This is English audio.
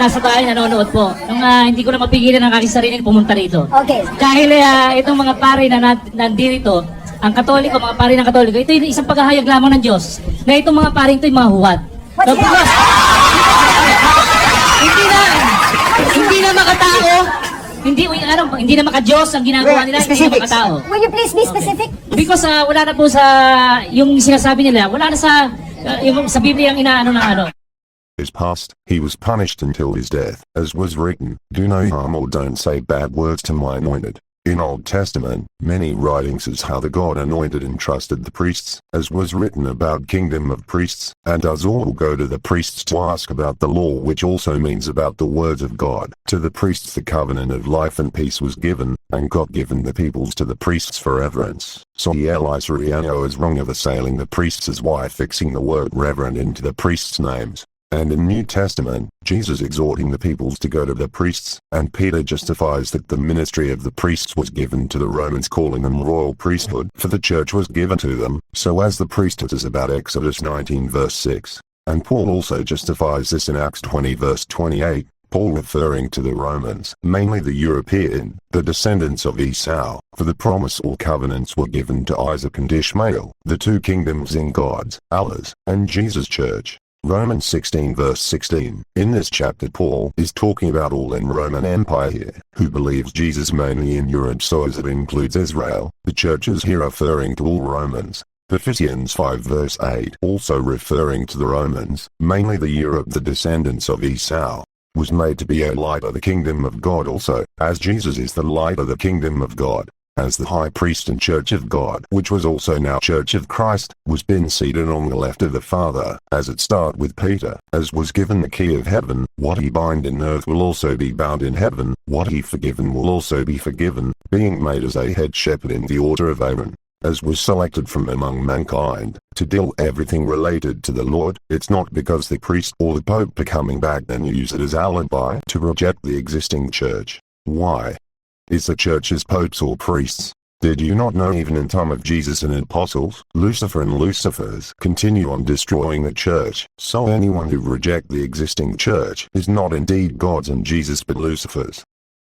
nasa bahay nanonood po. Nung hindi ko na mapigilan ang aking sarili pumunta rito. Okay. Dahil itong mga pare na nandito, ang Katoliko, mga pare ng Katoliko, ito yung isang paghahayag lamang ng Diyos na itong mga paring ito yung mga huwad. What's So, because, hindi na makatao, hindi na maka-Diyos ang ginagawa nila, hindi na makatao. Will you please be specific? Because wala na po sa yung sinasabi nila, wala na sa yung sa Biblia ang inaano na ano. His past, he was punished until his death, as was written, do no harm or don't say bad words to my anointed. In Old Testament, many writings as how the God anointed entrusted the priests, as was written about kingdom of priests, and does all go to the priests to ask about the law, which also means about the words of God. To the priests the covenant of life and peace was given, and God given the peoples to the priests for reverence. So Eli Soriano is wrong of assailing the priests as why fixing the word reverend into the priests' names. And in New Testament, Jesus exhorting the peoples to go to the priests, and Peter justifies that the ministry of the priests was given to the Romans, calling them royal priesthood, for the church was given to them, so as the priesthood is about Exodus 19 verse 6. And Paul also justifies this in Acts 20 verse 28, Paul referring to the Romans, mainly the European, the descendants of Esau, for the promise or covenants were given to Isaac and Ishmael, the two kingdoms in God's, Allah's, and Jesus' church. Romans 16 verse 16. In this chapter Paul is talking about all in Roman Empire here, who believes Jesus mainly in Europe, so as it includes Israel. The church is here referring to all Romans. Ephesians 5 verse 8 also referring to the Romans, mainly the Europe, the descendants of Esau, was made to be a light of the kingdom of God also, as Jesus is the light of the kingdom of God. As the high priest and church of God, which was also now church of Christ, was been seated on the left of the Father, as it start with Peter, as was given the key of heaven, what he bind in earth will also be bound in heaven, what he forgiven will also be forgiven, being made as a head shepherd in the order of Aaron, as was selected from among mankind, to deal everything related to the Lord. It's not because the priest or the Pope are coming back and use it as alibi to reject the existing church. Why? Is the church as popes or priests? Did you not know even in time of Jesus and apostles, Lucifer and Lucifers continue on destroying the church, so anyone who reject the existing church is not indeed God's and Jesus but Lucifer's.